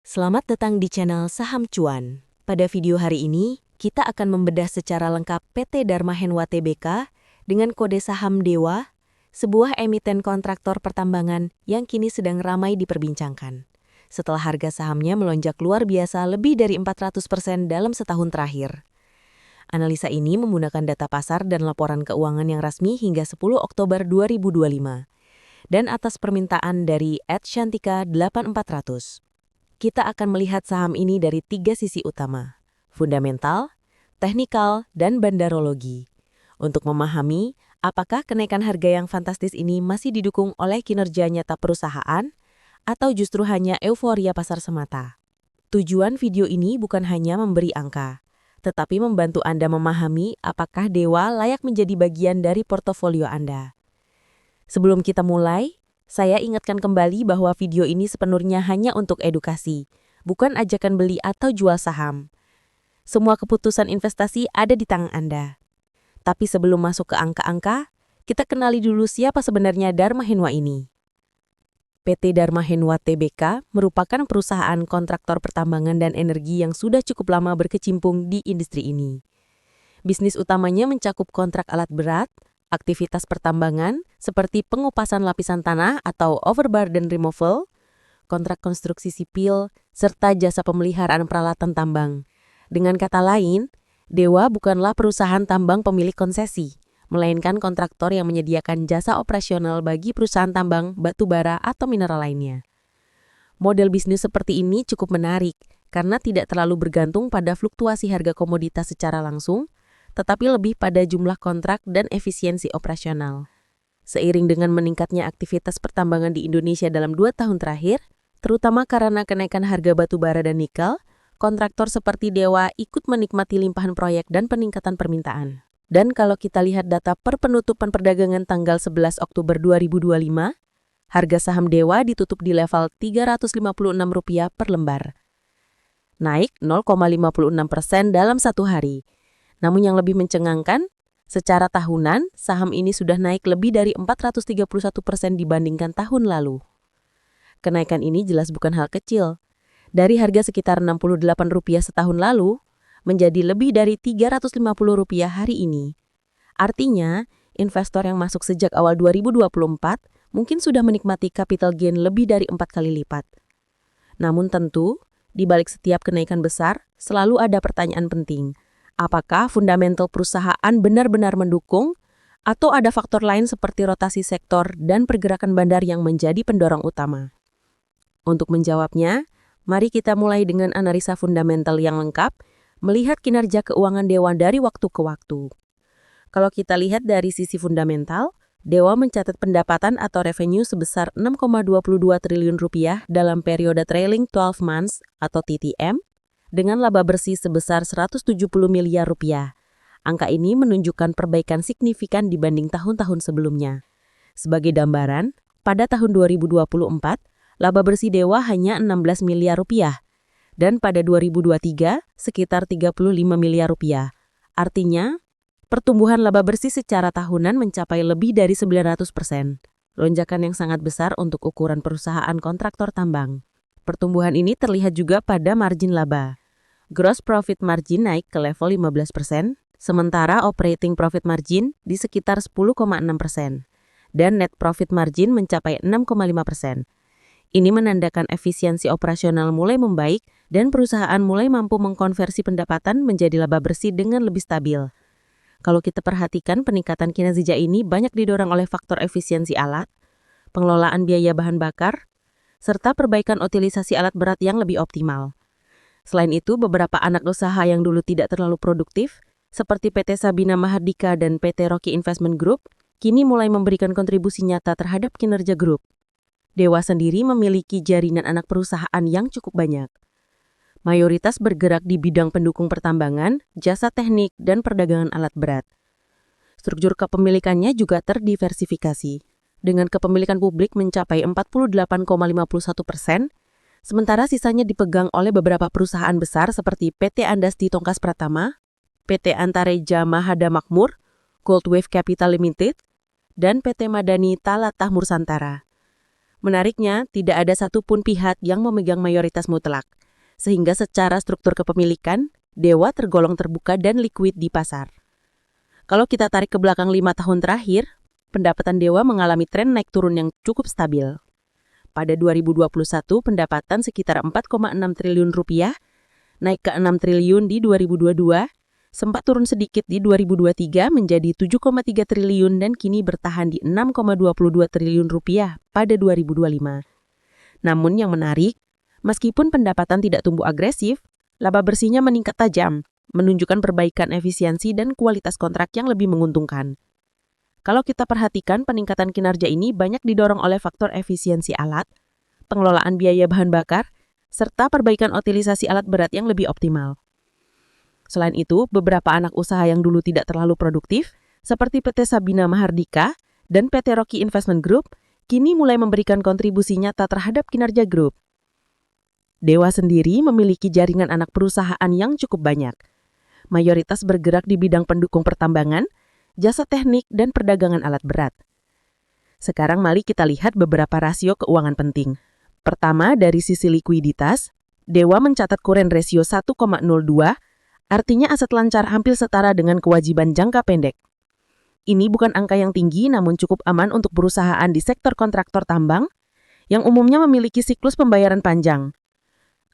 Selamat datang di channel Saham Cuan. Pada video hari ini, kita akan membedah secara lengkap PT Dharma Henwa Tbk dengan kode saham DEWA, sebuah emiten kontraktor pertambangan yang kini sedang ramai diperbincangkan. Setelah harga sahamnya melonjak luar biasa lebih dari 400% dalam setahun terakhir. Analisa ini menggunakan data pasar dan laporan keuangan yang resmi hingga 10 Oktober 2025. Dan atas permintaan dari @shantika8400. Kita akan melihat saham ini dari 3 sisi utama, fundamental, teknikal, dan bandarologi. Untuk memahami apakah kenaikan harga yang fantastis ini masih didukung oleh kinerja nyata perusahaan atau justru hanya euforia pasar semata. Tujuan video ini bukan hanya memberi angka, tetapi membantu Anda memahami apakah DEWA layak menjadi bagian dari portofolio Anda. Sebelum kita mulai, saya ingatkan kembali bahwa video ini sepenuhnya hanya untuk edukasi, bukan ajakan beli atau jual saham. Semua keputusan investasi ada di tangan Anda. Tapi sebelum masuk ke angka-angka, kita kenali dulu siapa sebenarnya Dharma Henwa ini. PT Dharma Henwa Tbk merupakan perusahaan kontraktor pertambangan dan energi yang sudah cukup lama berkecimpung di industri ini. Bisnis utamanya mencakup kontrak alat berat, aktivitas pertambangan seperti pengupasan lapisan tanah atau overburden removal, kontrak konstruksi sipil, serta jasa pemeliharaan peralatan tambang. Dengan kata lain, DEWA bukanlah perusahaan tambang pemilik konsesi, melainkan kontraktor yang menyediakan jasa operasional bagi perusahaan tambang, batu bara, atau mineral lainnya. Model bisnis seperti ini cukup menarik karena tidak terlalu bergantung pada fluktuasi harga komoditas secara langsung, tetapi lebih pada jumlah kontrak dan efisiensi operasional. Seiring dengan meningkatnya aktivitas pertambangan di Indonesia dalam 2 tahun terakhir, terutama karena kenaikan harga batu bara dan nikel, kontraktor seperti DEWA ikut menikmati limpahan proyek dan peningkatan permintaan. Dan kalau kita lihat data per penutupan perdagangan tanggal 11 Oktober 2025, harga saham DEWA ditutup di level Rp356 per lembar. Naik 0,56% dalam satu hari. Namun yang lebih mencengangkan, secara tahunan, saham ini sudah naik lebih dari 431% dibandingkan tahun lalu. Kenaikan ini jelas bukan hal kecil. Dari harga sekitar Rp68 setahun lalu, menjadi lebih dari Rp350 hari ini. Artinya, investor yang masuk sejak awal 2024 mungkin sudah menikmati capital gain lebih dari 4 kali lipat. Namun tentu, di balik setiap kenaikan besar, selalu ada pertanyaan penting. Apakah fundamental perusahaan benar-benar mendukung, atau ada faktor lain seperti rotasi sektor dan pergerakan bandar yang menjadi pendorong utama? Untuk menjawabnya, mari kita mulai dengan analisa fundamental yang lengkap, melihat kinerja keuangan DEWA dari waktu ke waktu. Kalau kita lihat dari sisi fundamental, DEWA mencatat pendapatan atau revenue sebesar Rp6,22 triliun dalam periode trailing 12 months atau TTM, dengan laba bersih sebesar Rp170 miliar. Angka ini menunjukkan perbaikan signifikan dibanding tahun-tahun sebelumnya. Sebagai gambaran, pada tahun 2024, laba bersih DEWA hanya Rp16 miliar, dan pada 2023 sekitar Rp35 miliar. Artinya, pertumbuhan laba bersih secara tahunan mencapai lebih dari 900%. Lonjakan yang sangat besar untuk ukuran perusahaan kontraktor tambang. Pertumbuhan ini terlihat juga pada margin laba. Gross profit margin naik ke level 15%, sementara operating profit margin di sekitar 10,6%, dan net profit margin mencapai 6,5%. Ini menandakan efisiensi operasional mulai membaik dan perusahaan mulai mampu mengkonversi pendapatan menjadi laba bersih dengan lebih stabil. Kalau kita perhatikan peningkatan kinerja ini banyak didorong oleh faktor efisiensi alat, pengelolaan biaya bahan bakar, serta perbaikan utilisasi alat berat yang lebih optimal. Selain itu, beberapa anak usaha yang dulu tidak terlalu produktif, seperti PT Sabina Mahardika dan PT Rocky Investment Group, kini mulai memberikan kontribusi nyata terhadap kinerja grup. DEWA sendiri memiliki jaringan anak perusahaan yang cukup banyak. Mayoritas bergerak di bidang pendukung pertambangan, jasa teknik, dan perdagangan alat berat. Struktur kepemilikannya juga terdiversifikasi, dengan kepemilikan publik mencapai 48,51%, sementara sisanya dipegang oleh beberapa perusahaan besar seperti PT Andasti Tongkas Pratama, PT Antareja Mahada Makmur, Gold Wave Capital Limited, dan PT Madani Talatah Mursantara. Menariknya, tidak ada satupun pihak yang memegang mayoritas mutlak, sehingga secara struktur kepemilikan, Dewa tergolong terbuka dan liquid di pasar. Kalau kita tarik ke belakang 5 tahun terakhir, pendapatan Dewa mengalami tren naik turun yang cukup stabil. Pada 2021, pendapatan sekitar 4,6 triliun rupiah, naik ke 6 triliun di 2022, sempat turun sedikit di 2023 menjadi 7,3 triliun dan kini bertahan di 6,22 triliun rupiah pada 2025. Namun yang menarik, meskipun pendapatan tidak tumbuh agresif, laba bersihnya meningkat tajam, menunjukkan perbaikan efisiensi dan kualitas kontrak yang lebih menguntungkan. Kalau kita perhatikan, peningkatan kinerja ini banyak didorong oleh faktor efisiensi alat, pengelolaan biaya bahan bakar, serta perbaikan utilisasi alat berat yang lebih optimal. Selain itu, beberapa anak usaha yang dulu tidak terlalu produktif, seperti PT Sabina Mahardika dan PT Rocky Investment Group, kini mulai memberikan kontribusi nyata terhadap kinerja grup. Dewa sendiri memiliki jaringan anak perusahaan yang cukup banyak. Mayoritas bergerak di bidang pendukung pertambangan, jasa teknik, dan perdagangan alat berat. Sekarang mari kita lihat beberapa rasio keuangan penting. Pertama, dari sisi likuiditas, Dewa mencatat current ratio 1,02, artinya aset lancar hampir setara dengan kewajiban jangka pendek. Ini bukan angka yang tinggi namun cukup aman untuk perusahaan di sektor kontraktor tambang yang umumnya memiliki siklus pembayaran panjang.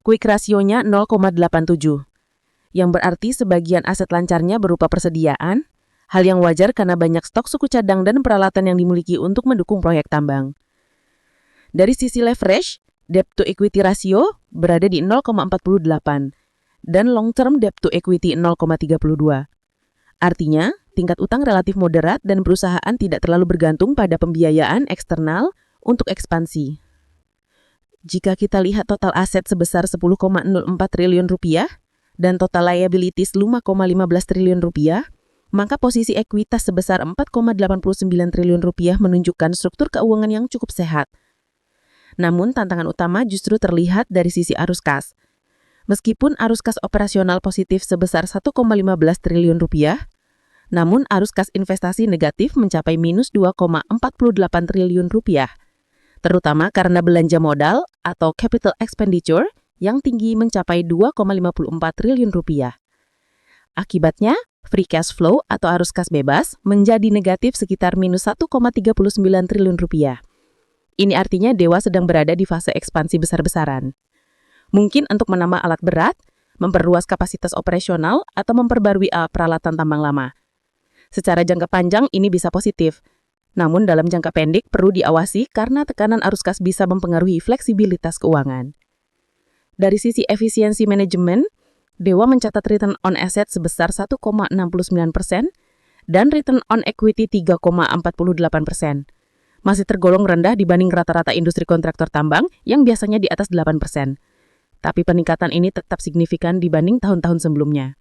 Quick ratio-nya 0,87, yang berarti sebagian aset lancarnya berupa persediaan, hal yang wajar karena banyak stok suku cadang dan peralatan yang dimiliki untuk mendukung proyek tambang. Dari sisi leverage, debt to equity ratio berada di 0,48 dan long-term debt to equity 0,32. Artinya, tingkat utang relatif moderat dan perusahaan tidak terlalu bergantung pada pembiayaan eksternal untuk ekspansi. Jika kita lihat total aset sebesar 10,04 triliun rupiah dan total liabilities 5,15 triliun rupiah, maka posisi ekuitas sebesar 4,89 triliun rupiah menunjukkan struktur keuangan yang cukup sehat. Namun, tantangan utama justru terlihat dari sisi arus kas. Meskipun arus kas operasional positif sebesar 1,15 triliun rupiah, namun arus kas investasi negatif mencapai minus 2,48 triliun rupiah, terutama karena belanja modal atau capital expenditure yang tinggi mencapai 2,54 triliun rupiah. Akibatnya, free cash flow atau arus kas bebas menjadi negatif sekitar minus 1,39 triliun rupiah. Ini artinya Dewa sedang berada di fase ekspansi besar-besaran. Mungkin untuk menambah alat berat, memperluas kapasitas operasional, atau memperbarui peralatan tambang lama. Secara jangka panjang ini bisa positif, namun dalam jangka pendek perlu diawasi karena tekanan arus kas bisa mempengaruhi fleksibilitas keuangan. Dari sisi efisiensi manajemen, Dewa mencatat return on asset sebesar 1,69% dan return on equity 3,48%. Masih tergolong rendah dibanding rata-rata industri kontraktor tambang yang biasanya di atas 8%. Tapi peningkatan ini tetap signifikan dibanding tahun-tahun sebelumnya.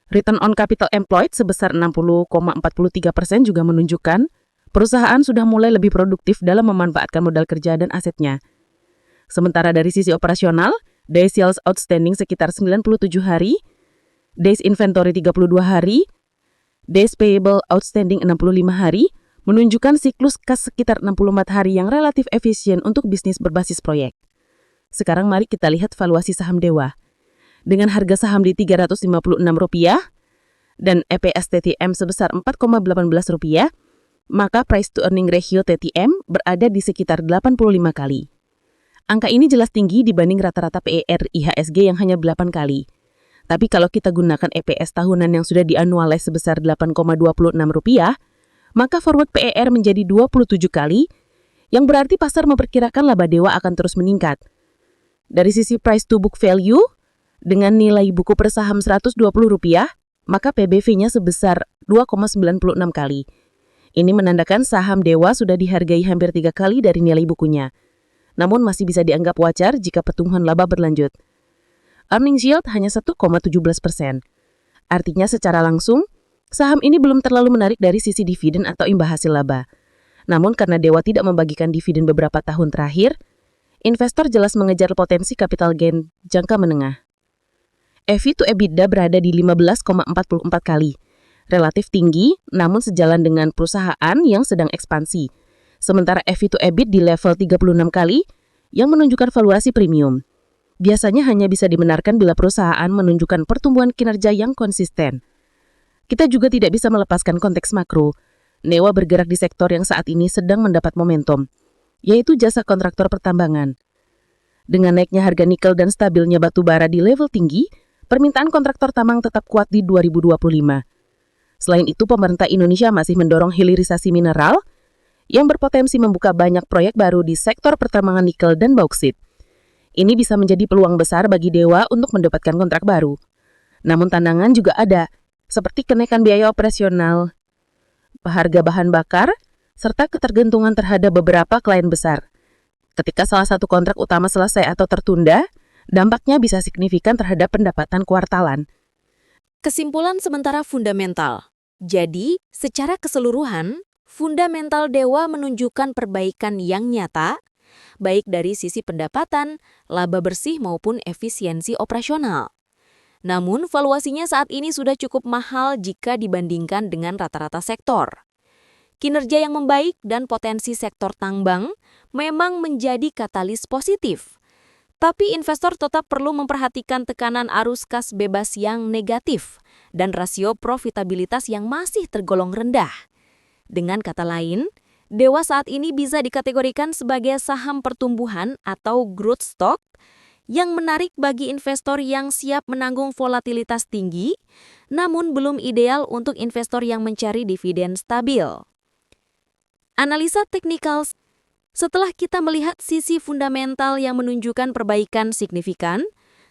Return on capital employed sebesar 60,43% juga menunjukkan perusahaan sudah mulai lebih produktif dalam memanfaatkan modal kerja dan asetnya. Sementara dari sisi operasional, days sales outstanding sekitar 97 hari, days inventory 32 hari, days payable outstanding 65 hari, menunjukkan siklus kas sekitar 64 hari yang relatif efisien untuk bisnis berbasis proyek. Sekarang mari kita lihat valuasi saham Dewa. Dengan harga saham di Rp356 dan EPS TTM sebesar Rp4,18, maka price to earning ratio TTM berada di sekitar 85 kali. Angka ini jelas tinggi dibanding rata-rata PER IHSG yang hanya 8 kali. Tapi kalau kita gunakan EPS tahunan yang sudah dianualize sebesar Rp8,26, maka forward PER menjadi 27 kali, yang berarti pasar memperkirakan laba Dewa akan terus meningkat. Dari sisi price to book value, dengan nilai buku per saham Rp120, maka PBV-nya sebesar 2,96 kali. Ini menandakan saham Dewa sudah dihargai hampir 3 kali dari nilai bukunya. Namun masih bisa dianggap wajar jika pertumbuhan laba berlanjut. Earnings yield hanya 1,17%. Artinya secara langsung, saham ini belum terlalu menarik dari sisi dividen atau imbal hasil laba. Namun karena Dewa tidak membagikan dividen beberapa tahun terakhir, investor jelas mengejar potensi capital gain jangka menengah. EV to EBITDA berada di 15,44 kali. Relatif tinggi, namun sejalan dengan perusahaan yang sedang ekspansi. sementara EV to EBIT di level 36 kali yang menunjukkan valuasi premium. Biasanya hanya bisa dibenarkan bila perusahaan menunjukkan pertumbuhan kinerja yang konsisten. Kita juga tidak bisa melepaskan konteks makro. Newa bergerak di sektor yang saat ini sedang mendapat momentum, yaitu jasa kontraktor pertambangan. Dengan naiknya harga nikel dan stabilnya batu bara di level tinggi, permintaan kontraktor tambang tetap kuat di 2025. Selain itu, pemerintah Indonesia masih mendorong hilirisasi mineral yang berpotensi membuka banyak proyek baru di sektor pertambangan nikel dan bauksit. Ini bisa menjadi peluang besar bagi Dewa untuk mendapatkan kontrak baru. Namun tantangan juga ada, seperti kenaikan biaya operasional, harga bahan bakar, serta ketergantungan terhadap beberapa klien besar. Ketika salah satu kontrak utama selesai atau tertunda, dampaknya bisa signifikan terhadap pendapatan kuartalan. Kesimpulan sementara fundamental. Jadi, secara keseluruhan, fundamental Dewa menunjukkan perbaikan yang nyata, baik dari sisi pendapatan, laba bersih maupun efisiensi operasional. Namun, valuasinya saat ini sudah cukup mahal jika dibandingkan dengan rata-rata sektor. Kinerja yang membaik dan potensi sektor tambang memang menjadi katalis positif. Tapi investor tetap perlu memperhatikan tekanan arus kas bebas yang negatif dan rasio profitabilitas yang masih tergolong rendah. Dengan kata lain, Dewa saat ini bisa dikategorikan sebagai saham pertumbuhan atau growth stock yang menarik bagi investor yang siap menanggung volatilitas tinggi, namun belum ideal untuk investor yang mencari dividen stabil. Analisa teknikal. Setelah kita melihat sisi fundamental yang menunjukkan perbaikan signifikan,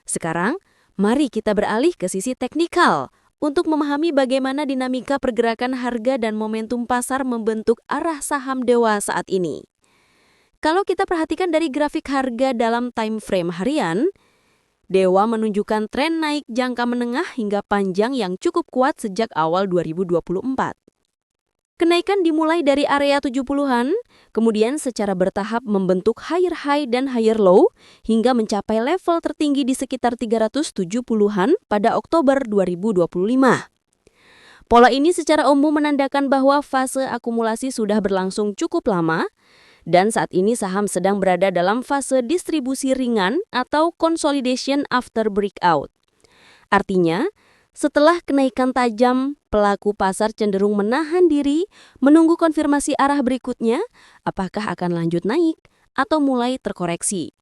sekarang mari kita beralih ke sisi teknikal untuk memahami bagaimana dinamika pergerakan harga dan momentum pasar membentuk arah saham Dewa saat ini. Kalau kita perhatikan dari grafik harga dalam time frame harian, Dewa menunjukkan tren naik jangka menengah hingga panjang yang cukup kuat sejak awal 2024. Kenaikan dimulai dari area 70-an, kemudian secara bertahap membentuk higher high dan higher low hingga mencapai level tertinggi di sekitar 370-an pada Oktober 2025. Pola ini secara umum menandakan bahwa fase akumulasi sudah berlangsung cukup lama dan saat ini saham sedang berada dalam fase distribusi ringan atau consolidation after breakout. Artinya, setelah kenaikan tajam, pelaku pasar cenderung menahan diri, menunggu konfirmasi arah berikutnya, apakah akan lanjut naik atau mulai terkoreksi.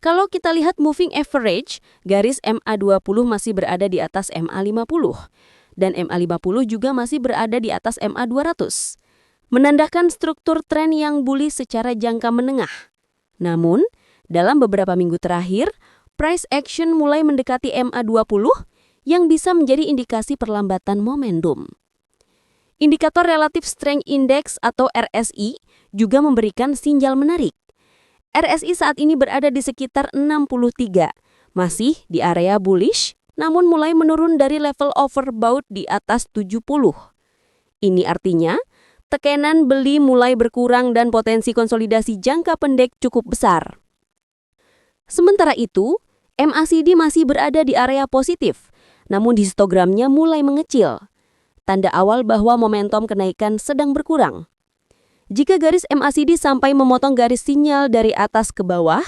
Kalau kita lihat moving average, garis MA20 masih berada di atas MA50, dan MA50 juga masih berada di atas MA200, menandakan struktur tren yang bullish secara jangka menengah. Namun, dalam beberapa minggu terakhir, price action mulai mendekati MA20, yang bisa menjadi indikasi perlambatan momentum. Indikator Relative Strength Index atau RSI juga memberikan sinyal menarik. RSI saat ini berada di sekitar 63, masih di area bullish, namun mulai menurun dari level overbought di atas 70. Ini artinya, tekanan beli mulai berkurang dan potensi konsolidasi jangka pendek cukup besar. Sementara itu, MACD masih berada di area positif, namun histogramnya mulai mengecil, tanda awal bahwa momentum kenaikan sedang berkurang. Jika garis MACD sampai memotong garis sinyal dari atas ke bawah,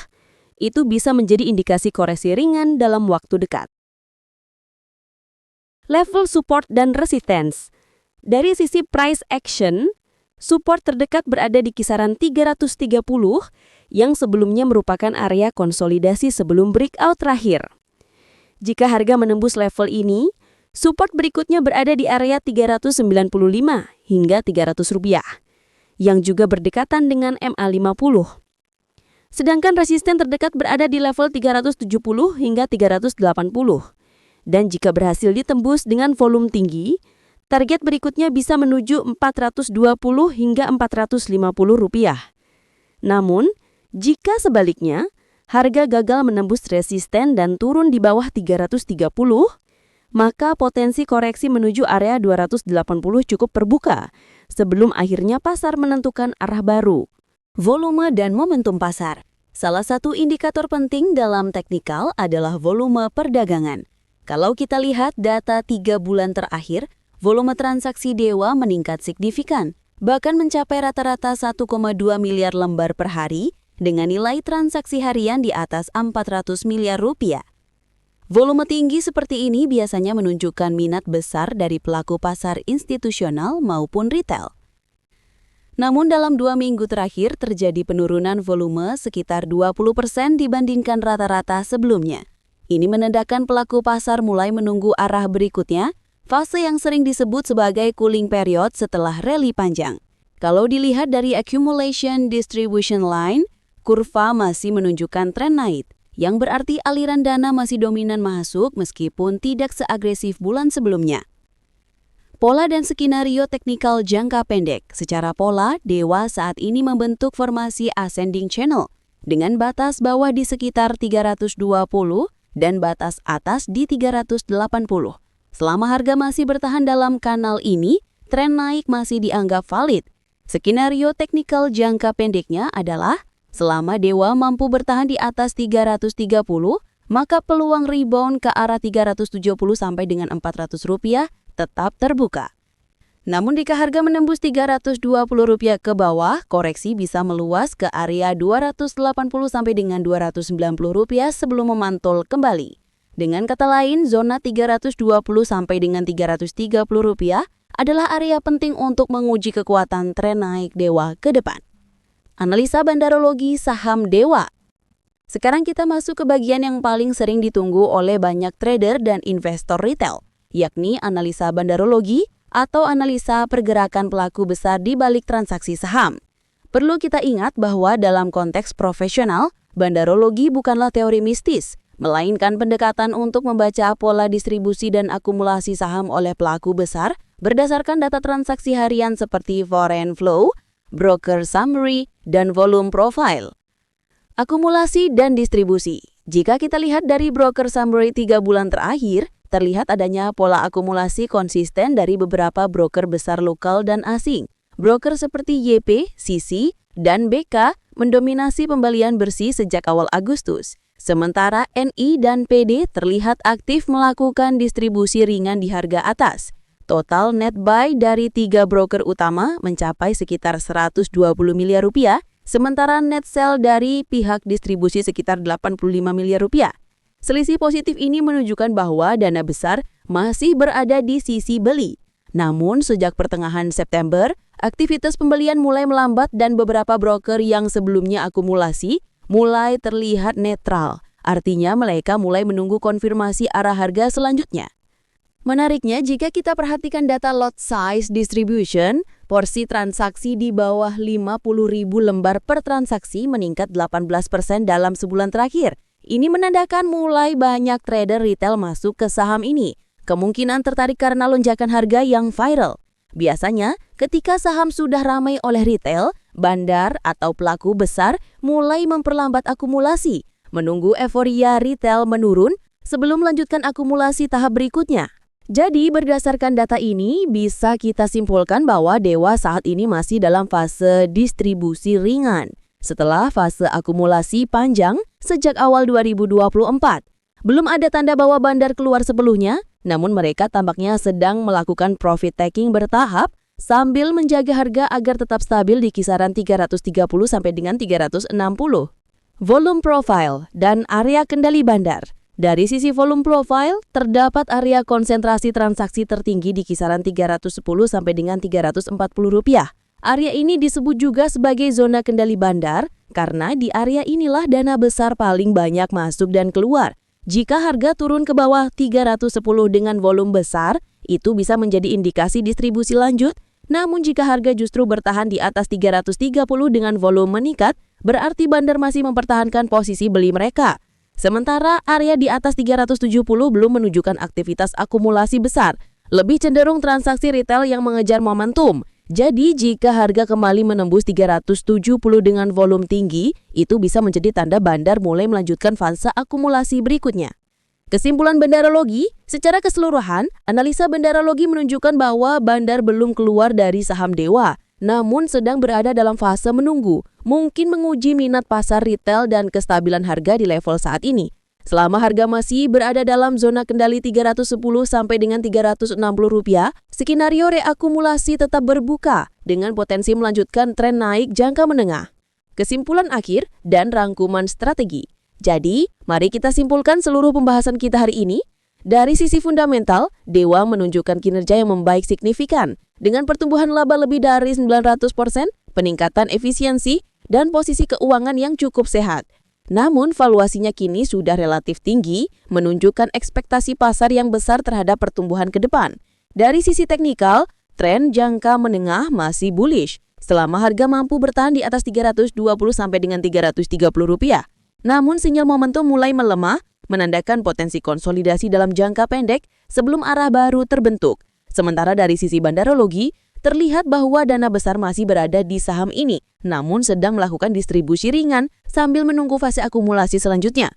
itu bisa menjadi indikasi koreksi ringan dalam waktu dekat. Level support dan resistance. Dari sisi price action, support terdekat berada di kisaran 330 yang sebelumnya merupakan area konsolidasi sebelum breakout terakhir. Jika harga menembus level ini, support berikutnya berada di area 395 hingga 300 rupiah, yang juga berdekatan dengan MA50. Sedangkan resisten terdekat berada di level 370 hingga 380. Dan jika berhasil ditembus dengan volume tinggi, target berikutnya bisa menuju 420 hingga 450 rupiah. Namun, jika sebaliknya, harga gagal menembus resisten dan turun di bawah 330, maka potensi koreksi menuju area 280 cukup terbuka sebelum akhirnya pasar menentukan arah baru. Volume dan momentum pasar. Salah satu indikator penting dalam teknikal adalah volume perdagangan. Kalau kita lihat data 3 bulan terakhir, volume transaksi Dewa meningkat signifikan. bahkan mencapai rata-rata 1,2 miliar lembar per hari dengan nilai transaksi harian di atas 400 miliar rupiah. Volume tinggi seperti ini biasanya menunjukkan minat besar dari pelaku pasar institusional maupun retail. Namun dalam 2 minggu terakhir terjadi penurunan volume sekitar 20% dibandingkan rata-rata sebelumnya. Ini menandakan pelaku pasar mulai menunggu arah berikutnya, fase yang sering disebut sebagai cooling period setelah rally panjang. Kalau dilihat dari accumulation distribution line, kurva masih menunjukkan tren naik, yang berarti aliran dana masih dominan masuk meskipun tidak seagresif bulan sebelumnya. Pola dan skenario teknikal jangka pendek. Secara pola, Dewa saat ini membentuk formasi ascending channel dengan batas bawah di sekitar 320 dan batas atas di 380. Selama harga masih bertahan dalam kanal ini, tren naik masih dianggap valid. Skenario teknikal jangka pendeknya adalah selama Dewa mampu bertahan di atas 330, maka peluang rebound ke arah 370 sampai dengan 400 rupiah tetap terbuka. Namun jika harga menembus 320 rupiah ke bawah, koreksi bisa meluas ke area 280 sampai dengan 290 rupiah sebelum memantul kembali. Dengan kata lain, zona 320 sampai dengan 330 rupiah adalah area penting untuk menguji kekuatan tren naik Dewa ke depan. Analisa bandarologi saham Dewa. Sekarang kita masuk ke bagian yang paling sering ditunggu oleh banyak trader dan investor retail, yakni analisa bandarologi atau analisa pergerakan pelaku besar di balik transaksi saham. Perlu kita ingat bahwa dalam konteks profesional, bandarologi bukanlah teori mistis, melainkan pendekatan untuk membaca pola distribusi dan akumulasi saham oleh pelaku besar berdasarkan data transaksi harian seperti foreign flow, broker summary, dan volume profile. Akumulasi dan distribusi. Jika kita lihat dari broker summary 3 bulan terakhir, terlihat adanya pola akumulasi konsisten dari beberapa broker besar lokal dan asing. Broker seperti YP, CC, dan BK mendominasi pembelian bersih sejak awal Agustus. Sementara NI dan PD terlihat aktif melakukan distribusi ringan di harga atas. Total net buy dari 3 broker utama mencapai sekitar 120 miliar rupiah, sementara net sell dari pihak distribusi sekitar 85 miliar rupiah. Selisih positif ini menunjukkan bahwa dana besar masih berada di sisi beli. Namun sejak pertengahan September, aktivitas pembelian mulai melambat dan beberapa broker yang sebelumnya akumulasi mulai terlihat netral. Artinya mereka mulai menunggu konfirmasi arah harga selanjutnya. Menariknya, jika kita perhatikan data lot size distribution, porsi transaksi di bawah 50.000 lembar per transaksi meningkat 18% dalam sebulan terakhir. Ini menandakan mulai banyak trader retail masuk ke saham ini. Kemungkinan tertarik karena lonjakan harga yang viral. Biasanya, ketika saham sudah ramai oleh retail, bandar atau pelaku besar mulai memperlambat akumulasi, menunggu euforia retail menurun sebelum melanjutkan akumulasi tahap berikutnya. Jadi berdasarkan data ini bisa kita simpulkan bahwa Dewa saat ini masih dalam fase distribusi ringan setelah fase akumulasi panjang sejak awal 2024. Belum ada tanda bahwa bandar keluar sepenuhnya, namun mereka tampaknya sedang melakukan profit taking bertahap sambil menjaga harga agar tetap stabil di kisaran 330 sampai dengan 360. Volume profile dan area kendali bandar. Dari sisi volume profile, terdapat area konsentrasi transaksi tertinggi di kisaran 310 sampai dengan 340 rupiah. Area ini disebut juga sebagai zona kendali bandar karena di area inilah dana besar paling banyak masuk dan keluar. Jika harga turun ke bawah 310 dengan volume besar, itu bisa menjadi indikasi distribusi lanjut. Namun jika harga justru bertahan di atas 330 dengan volume meningkat, berarti bandar masih mempertahankan posisi beli mereka. Sementara area di atas 370 belum menunjukkan aktivitas akumulasi besar, lebih cenderung transaksi retail yang mengejar momentum. Jadi jika harga kembali menembus 370 dengan volume tinggi, itu bisa menjadi tanda bandar mulai melanjutkan fase akumulasi berikutnya. Kesimpulan bandarologi, secara keseluruhan, analisa bandarologi menunjukkan bahwa bandar belum keluar dari saham Dewa, namun sedang berada dalam fase menunggu, mungkin menguji minat pasar retail dan kestabilan harga di level saat ini. Selama harga masih berada dalam zona kendali 310 sampai dengan 360 rupiah, skenario reakumulasi tetap berbuka dengan potensi melanjutkan tren naik jangka menengah. Kesimpulan akhir dan rangkuman strategi. Jadi, mari kita simpulkan seluruh pembahasan kita hari ini. Dari sisi fundamental, Dewa menunjukkan kinerja yang membaik signifikan dengan pertumbuhan laba lebih dari 900%, peningkatan efisiensi, dan posisi keuangan yang cukup sehat. Namun, valuasinya kini sudah relatif tinggi, menunjukkan ekspektasi pasar yang besar terhadap pertumbuhan ke depan. Dari sisi teknikal, tren jangka menengah masih bullish, selama harga mampu bertahan di atas 320 sampai dengan 330 rupiah. Namun, sinyal momentum mulai melemah, menandakan potensi konsolidasi dalam jangka pendek sebelum arah baru terbentuk. Sementara dari sisi bandarologi, terlihat bahwa dana besar masih berada di saham ini, namun sedang melakukan distribusi ringan sambil menunggu fase akumulasi selanjutnya.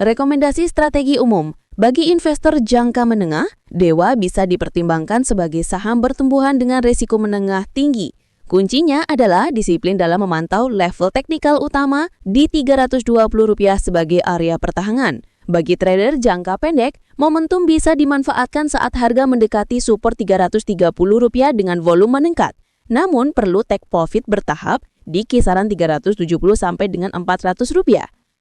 Rekomendasi strategi umum, bagi investor jangka menengah, Dewa bisa dipertimbangkan sebagai saham pertumbuhan dengan risiko menengah tinggi. Kuncinya adalah disiplin dalam memantau level teknikal utama di Rp320 sebagai area pertahanan. Bagi trader jangka pendek, momentum bisa dimanfaatkan saat harga mendekati support Rp330 dengan volume meningkat. Namun perlu take profit bertahap di kisaran Rp370 sampai dengan Rp400.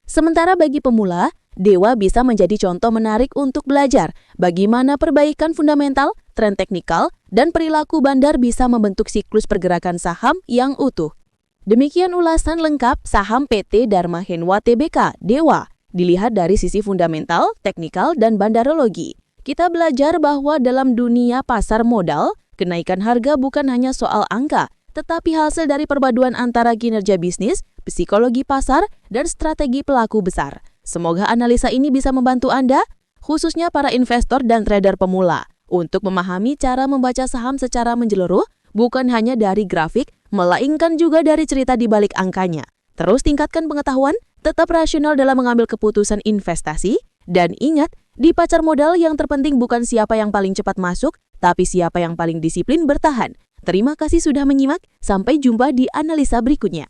Sementara bagi pemula, Dewa bisa menjadi contoh menarik untuk belajar bagaimana perbaikan fundamental, tren teknikal, dan perilaku bandar bisa membentuk siklus pergerakan saham yang utuh. Demikian ulasan lengkap saham PT Dharma Henwa Tbk, Dewa. Dilihat dari sisi fundamental, teknikal, dan bandarologi. Kita belajar bahwa dalam dunia pasar modal, kenaikan harga bukan hanya soal angka, tetapi hasil dari perpaduan antara kinerja bisnis, psikologi pasar, dan strategi pelaku besar. Semoga analisa ini bisa membantu Anda, khususnya para investor dan trader pemula, untuk memahami cara membaca saham secara menyeluruh, bukan hanya dari grafik, melainkan juga dari cerita di balik angkanya. Terus tingkatkan pengetahuan, tetap rasional dalam mengambil keputusan investasi, dan ingat, di pasar modal yang terpenting bukan siapa yang paling cepat masuk, tapi siapa yang paling disiplin bertahan. Terima kasih sudah menyimak, sampai jumpa di analisa berikutnya.